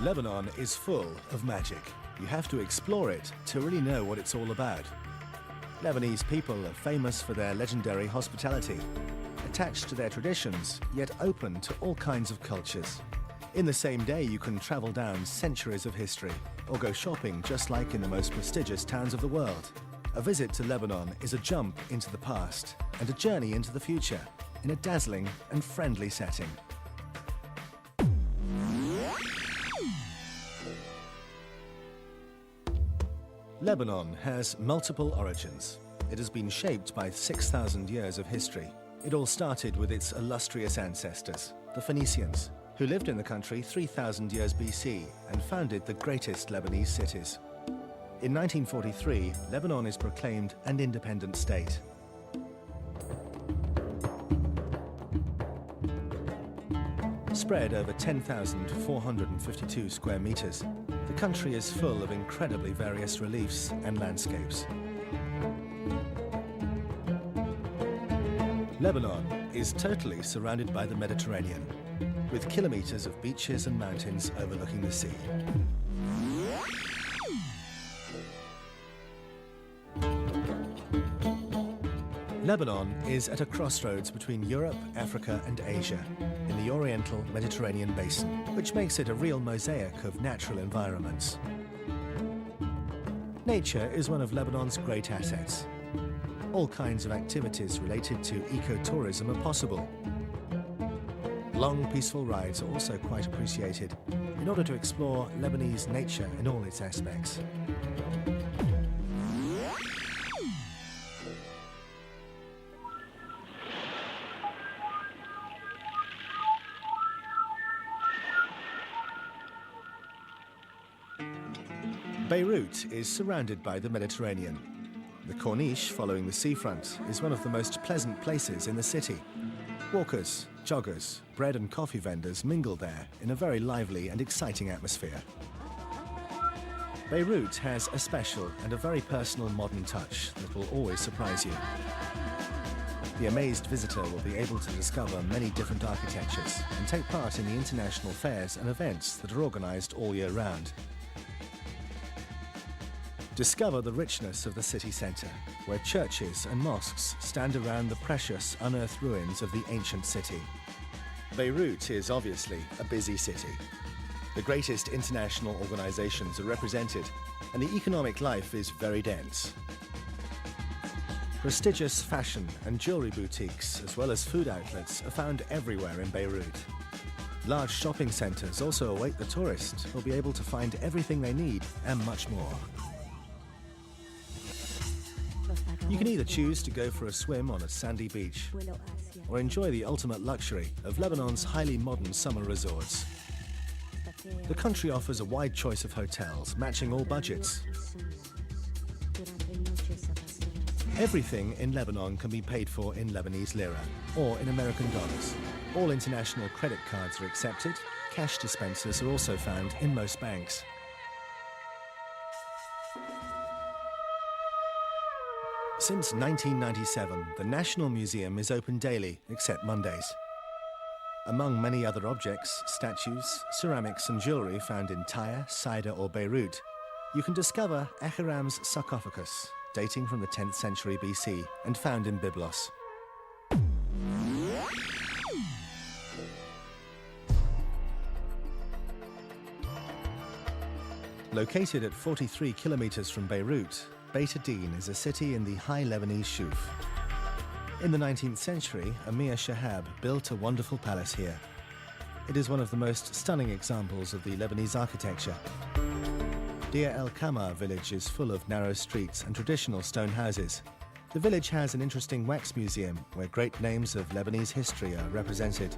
Lebanon is full of magic. You have to explore it to really know what it's all about. Lebanese people are famous for their legendary hospitality, attached to their traditions, yet open to all kinds of cultures. In the same day, you can travel down centuries of history, or go shopping just like in the most prestigious towns of the world. A visit to Lebanon is a jump into the past and a journey into the future in a dazzling and friendly setting. Lebanon has multiple origins. It has been shaped by 6,000 years of history. It all started with its illustrious ancestors, the Phoenicians, who lived in the country 3,000 years BC and founded the greatest Lebanese cities. In 1943, Lebanon is proclaimed an independent state. Spread over 10,452 square meters, the country is full of incredibly various reliefs and landscapes. Lebanon is totally surrounded by the Mediterranean, with kilometers of beaches and mountains overlooking the sea. Lebanon is at a crossroads between Europe, Africa and Asia, in the Oriental Mediterranean basin, which makes it a real mosaic of natural environments. Nature is one of Lebanon's great assets. All kinds of activities related to ecotourism are possible. Long, peaceful rides are also quite appreciated in order to explore Lebanese nature in all its aspects. Beirut is surrounded by the Mediterranean. The Corniche, following the seafront, is one of the most pleasant places in the city. Walkers, joggers, bread and coffee vendors mingle there in a very lively and exciting atmosphere. Beirut has a special and a very personal modern touch that will always surprise you. The amazed visitor will be able to discover many different architectures and take part in the international fairs and events that are organized all year round. Discover the richness of the city centre, where churches and mosques stand around the precious unearthed ruins of the ancient city. Beirut is obviously a busy city. The greatest international organizations are represented, and the economic life is very dense. Prestigious fashion and jewelry boutiques, as well as food outlets, are found everywhere in Beirut. Large shopping centres also await the tourist, who'll be able to find everything they need and much more. You can either choose to go for a swim on a sandy beach or enjoy the ultimate luxury of Lebanon's highly modern summer resorts. The country offers a wide choice of hotels, matching all budgets. Everything in Lebanon can be paid for in Lebanese lira or in American dollars. All international credit cards are accepted. Cash dispensers are also found in most banks. Since 1997, the National Museum is open daily, except Mondays. Among many other objects, statues, ceramics and jewellery found in Tyre, Saida or Beirut, you can discover Ahiram's sarcophagus, dating from the 10th century BC and found in Byblos. Located at 43 kilometers from Beirut, Beit Adin is a city in the High Lebanese Shuf. In the 19th century, Amir Shahab built a wonderful palace here. It is one of the most stunning examples of the Lebanese architecture. Deir el-Kamar village is full of narrow streets and traditional stone houses. The village has an interesting wax museum where great names of Lebanese history are represented.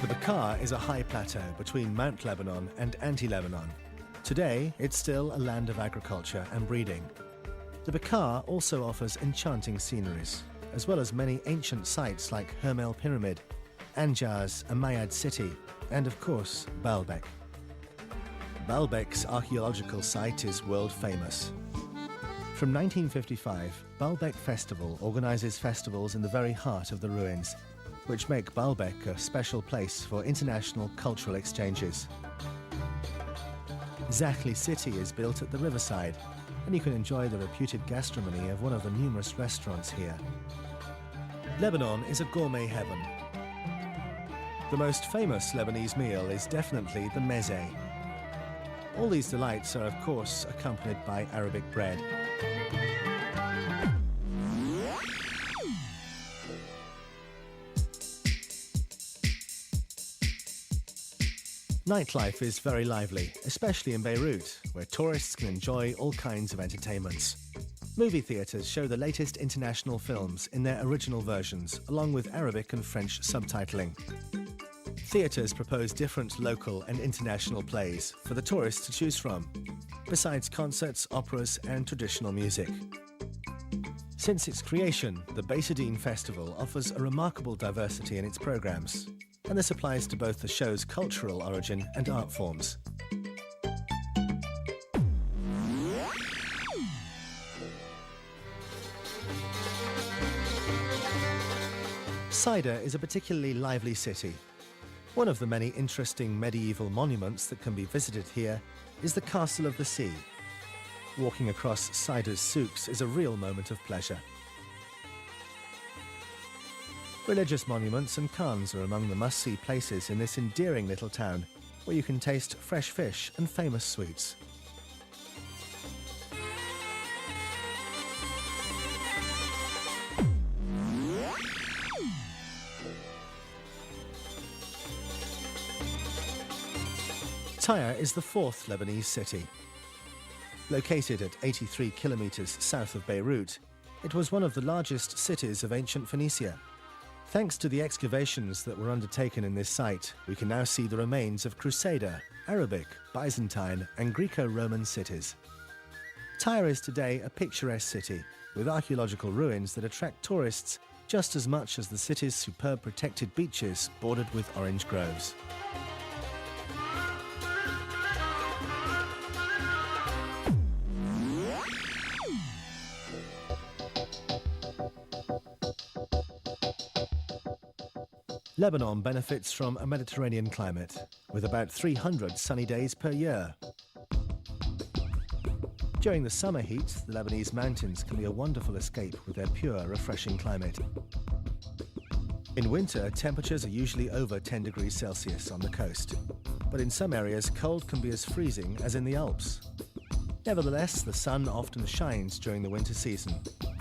The Bekaa is a high plateau between Mount Lebanon and Anti-Lebanon. Today, it's still a land of agriculture and breeding. The Bekaa also offers enchanting sceneries, as well as many ancient sites like Hermel Pyramid, Anjar's Umayyad city, and of course, Baalbek. Baalbek's archaeological site is world famous. From 1955, Baalbek Festival organises festivals in the very heart of the ruins, which make Baalbek a special place for international cultural exchanges. Zakhli City is built at the riverside, and you can enjoy the reputed gastronomy of one of the numerous restaurants here. Lebanon is a gourmet heaven. The most famous Lebanese meal is definitely the meze. All these delights are, of course, accompanied by Arabic bread. Nightlife is very lively, especially in Beirut, where tourists can enjoy all kinds of entertainments. Movie theatres show the latest international films in their original versions, along with Arabic and French subtitling. Theatres propose different local and international plays for the tourists to choose from, besides concerts, operas and traditional music. Since its creation, the Beisadine Festival offers a remarkable diversity in its programmes, and this applies to both the show's cultural origin and art forms. Saida is a particularly lively city. One of the many interesting medieval monuments that can be visited here is the Castle of the Sea. Walking across Saida's souks is a real moment of pleasure. Religious monuments and khans are among the must-see places in this endearing little town, where you can taste fresh fish and famous sweets. Tyre is the fourth Lebanese city. Located at 83 kilometers south of Beirut, it was one of the largest cities of ancient Phoenicia. Thanks to the excavations that were undertaken in this site, we can now see the remains of Crusader, Arabic, Byzantine and Greco-Roman cities. Tyre is today a picturesque city, with archaeological ruins that attract tourists just as much as the city's superb protected beaches bordered with orange groves. Lebanon benefits from a Mediterranean climate, with about 300 sunny days per year. During the summer heat, the Lebanese mountains can be a wonderful escape with their pure, refreshing climate. In winter, temperatures are usually over 10 degrees Celsius on the coast, but in some areas cold can be as freezing as in the Alps. Nevertheless, the sun often shines during the winter season,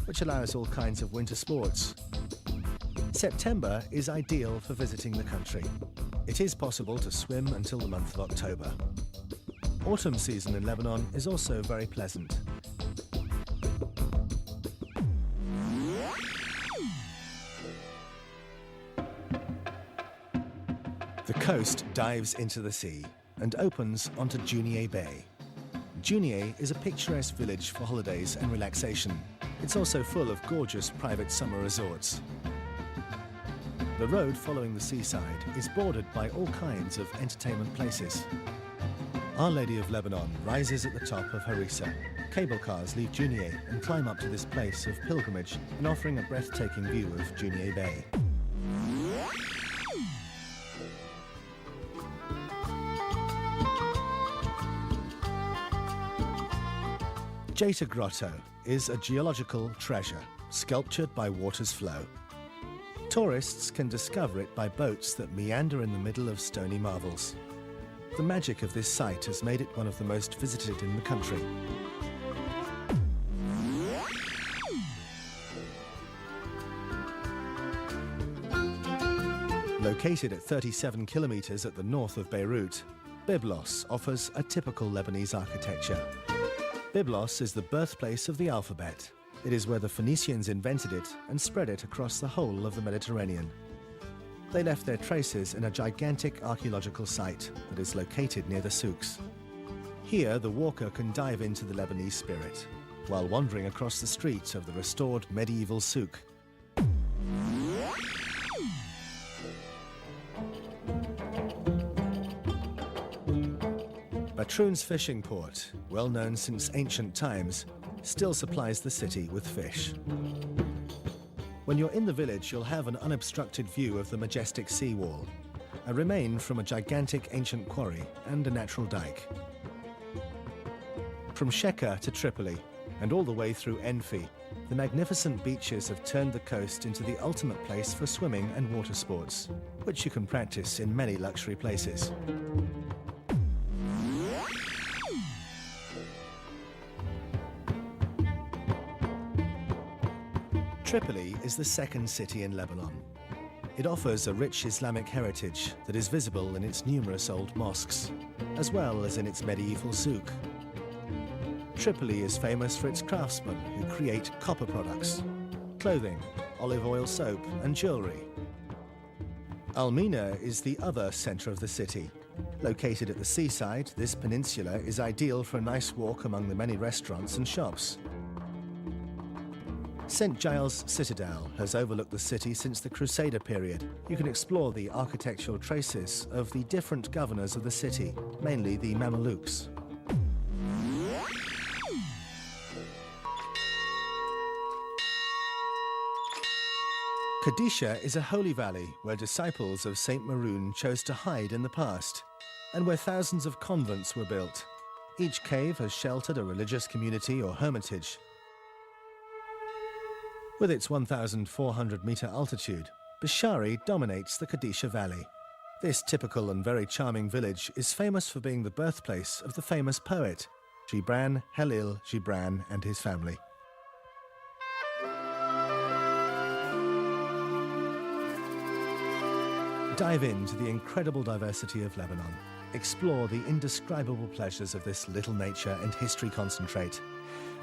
which allows all kinds of winter sports. September is ideal for visiting the country. It is possible to swim until the month of October. Autumn season in Lebanon is also very pleasant. The coast dives into the sea and opens onto Junieh Bay. Junieh is a picturesque village for holidays and relaxation. It's also full of gorgeous private summer resorts. The road following the seaside is bordered by all kinds of entertainment places. Our Lady of Lebanon rises at the top of Harissa. Cable cars leave Junieh and climb up to this place of pilgrimage and offering a breathtaking view of Junieh Bay. Jata Grotto is a geological treasure, sculptured by water's flow. Tourists can discover it by boats that meander in the middle of stony marvels. The magic of this site has made it one of the most visited in the country. Located at 37 kilometers at the north of Beirut, Byblos offers a typical Lebanese architecture. Byblos is the birthplace of the alphabet. It is where the Phoenicians invented it and spread it across the whole of the Mediterranean. They left their traces in a gigantic archaeological site that is located near the souks. Here, the walker can dive into the Lebanese spirit, while wandering across the streets of the restored medieval souk. Batroun's fishing port, well known since ancient times, still supplies the city with fish. When you're in the village, you'll have an unobstructed view of the majestic seawall, a remain from a gigantic ancient quarry and a natural dike. From Sheka to Tripoli, and all the way through Enfi, the magnificent beaches have turned the coast into the ultimate place for swimming and water sports, which you can practice in many luxury places. Tripoli is the second city in Lebanon. It offers a rich Islamic heritage that is visible in its numerous old mosques, as well as in its medieval souk. Tripoli is famous for its craftsmen who create copper products, clothing, olive oil soap and jewelry. Almina is the other center of the city. Located at the seaside, this peninsula is ideal for a nice walk among the many restaurants and shops. St. Giles Citadel has overlooked the city since the Crusader period. You can explore the architectural traces of the different governors of the city, mainly the Mamelukes. Kadisha is a holy valley where disciples of Saint Maroon chose to hide in the past, and where thousands of convents were built. Each cave has sheltered a religious community or hermitage. With its 1,400-meter altitude, Bishari dominates the Kadisha Valley. This typical and very charming village is famous for being the birthplace of the famous poet, Gibran Halil Gibran and his family. Dive into the incredible diversity of Lebanon. Explore the indescribable pleasures of this little nature and history concentrate.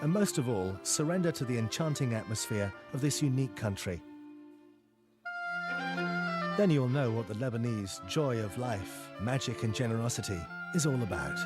And most of all, surrender to the enchanting atmosphere of this unique country. Then you'll know what the Lebanese joy of life, magic and generosity is all about.